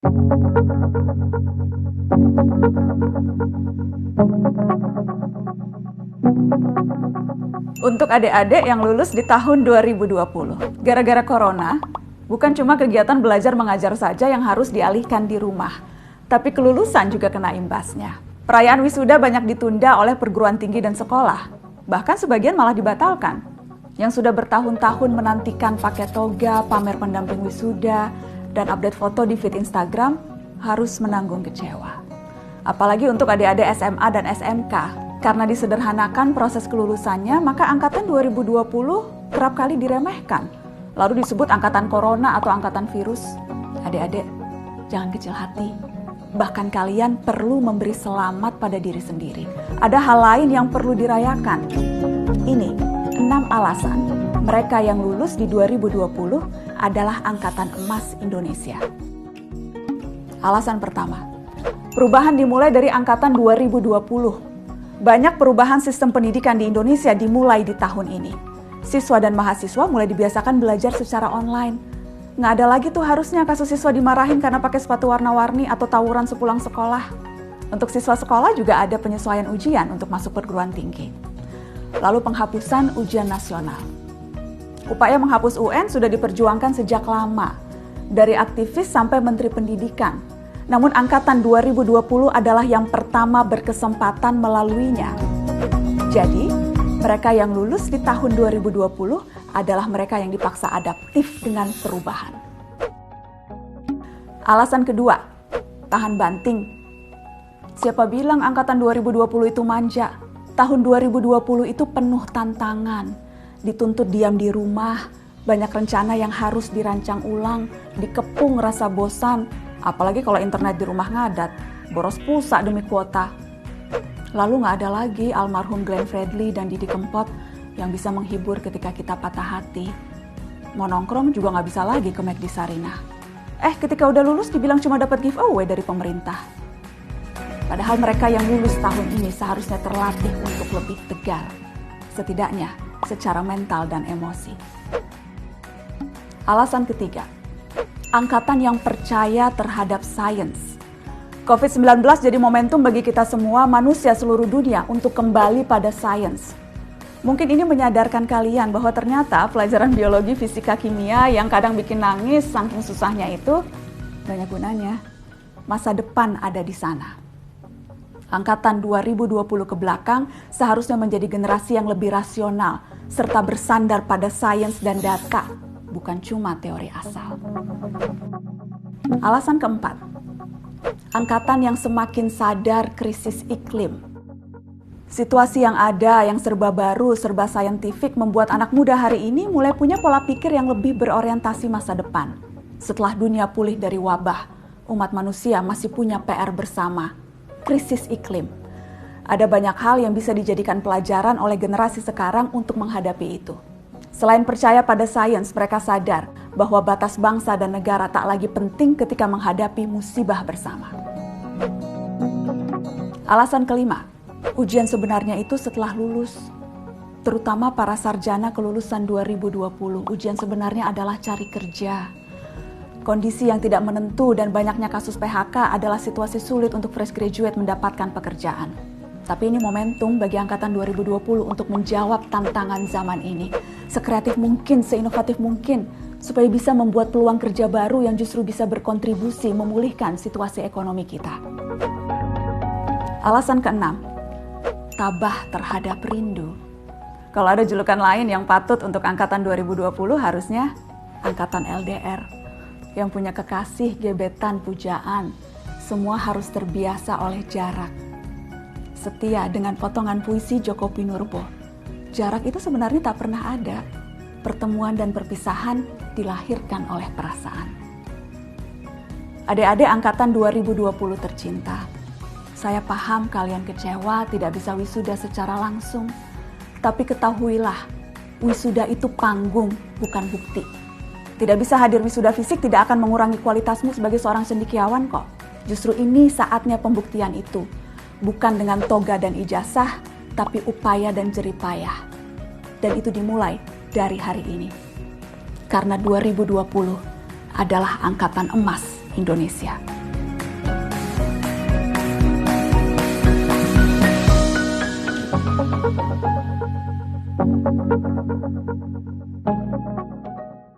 Untuk adik-adik yang lulus di tahun 2020, gara-gara corona, bukan cuma kegiatan belajar mengajar saja yang harus dialihkan di rumah, tapi kelulusan juga kena imbasnya. Perayaan wisuda banyak ditunda oleh perguruan tinggi dan sekolah, bahkan sebagian malah dibatalkan. Yang sudah bertahun-tahun menantikan pakai toga, pamer pendamping wisuda, dan update foto di feed Instagram harus menanggung kecewa. Apalagi untuk adik-adik SMA dan SMK, karena disederhanakan proses kelulusannya, maka angkatan 2020 kerap kali diremehkan. Lalu disebut angkatan corona atau angkatan virus. Adik-adik, jangan kecil hati. Bahkan kalian perlu memberi selamat pada diri sendiri. Ada hal lain yang perlu dirayakan. Ini 6 alasan mereka yang lulus di 2020 adalah angkatan emas Indonesia. Alasan pertama, perubahan dimulai dari angkatan 2020. Banyak perubahan sistem pendidikan di Indonesia dimulai di tahun ini. Siswa dan mahasiswa mulai dibiasakan belajar secara online. Nggak ada lagi tuh harusnya kasus siswa dimarahin karena pakai sepatu warna-warni atau tawuran sepulang sekolah. Untuk siswa sekolah juga ada penyesuaian ujian untuk masuk perguruan tinggi. Lalu penghapusan ujian nasional. Upaya menghapus UN sudah diperjuangkan sejak lama, dari aktivis sampai Menteri Pendidikan. Namun angkatan 2020 adalah yang pertama berkesempatan melaluinya. Jadi, mereka yang lulus di tahun 2020 adalah mereka yang dipaksa adaptif dengan perubahan. Alasan kedua, tahan banting. Siapa bilang angkatan 2020 itu manja? Tahun 2020 itu penuh tantangan. Dituntut diam di rumah, banyak rencana yang harus dirancang ulang, dikepung rasa bosan, apalagi kalau internet di rumah ngadat, boros pulsa demi kuota. Lalu nggak ada lagi almarhum Glenn Fredly dan Didi Kempot yang bisa menghibur ketika kita patah hati. Mau nongkrong juga nggak bisa lagi ke McD Sarinah. Ketika udah lulus dibilang cuma dapat giveaway dari pemerintah. Padahal mereka yang lulus tahun ini seharusnya terlatih untuk lebih tegar. Setidaknya secara mental dan emosi. Alasan ketiga, angkatan yang percaya terhadap sains. COVID-19 jadi momentum bagi kita semua manusia seluruh dunia untuk kembali pada sains. Mungkin ini menyadarkan kalian bahwa ternyata pelajaran biologi, fisika, kimia yang kadang bikin nangis saking susahnya itu banyak gunanya. Masa depan ada di sana. Angkatan 2020 ke belakang seharusnya menjadi generasi yang lebih rasional serta bersandar pada sains dan data, bukan cuma teori asal. Alasan keempat, angkatan yang semakin sadar krisis iklim. Situasi yang ada, yang serba baru, serba saintifik membuat anak muda hari ini mulai punya pola pikir yang lebih berorientasi masa depan. Setelah dunia pulih dari wabah, umat manusia masih punya PR bersama, krisis iklim. Ada banyak hal yang bisa dijadikan pelajaran oleh generasi sekarang untuk menghadapi itu. Selain percaya pada sains, mereka sadar bahwa batas bangsa dan negara tak lagi penting ketika menghadapi musibah bersama. Alasan kelima, ujian sebenarnya itu setelah lulus. Terutama para sarjana kelulusan 2020, ujian sebenarnya adalah cari kerja. Kondisi yang tidak menentu dan banyaknya kasus PHK adalah situasi sulit untuk fresh graduate mendapatkan pekerjaan. Tapi ini momentum bagi angkatan 2020 untuk menjawab tantangan zaman ini. Sekreatif mungkin, seinovatif mungkin, supaya bisa membuat peluang kerja baru yang justru bisa berkontribusi memulihkan situasi ekonomi kita. Alasan keenam, tabah terhadap rindu. Kalau ada julukan lain yang patut untuk angkatan 2020 harusnya angkatan LDR. Yang punya kekasih, gebetan, pujaan, semua harus terbiasa oleh jarak. Setia dengan potongan puisi Djoko Pinurbo. Jarak itu sebenarnya tak pernah ada. Pertemuan dan perpisahan dilahirkan oleh perasaan. Adik-adik angkatan 2020 tercinta, saya paham kalian kecewa tidak bisa wisuda secara langsung. Tapi ketahuilah, wisuda itu panggung, bukan bukti. Tidak bisa hadir wisuda fisik tidak akan mengurangi kualitasmu sebagai seorang cendekiawan kok. Justru ini saatnya pembuktian itu. Bukan dengan toga dan ijazah, tapi upaya dan jeripayah. Dan itu dimulai dari hari ini. Karena 2020 adalah angkatan emas Indonesia.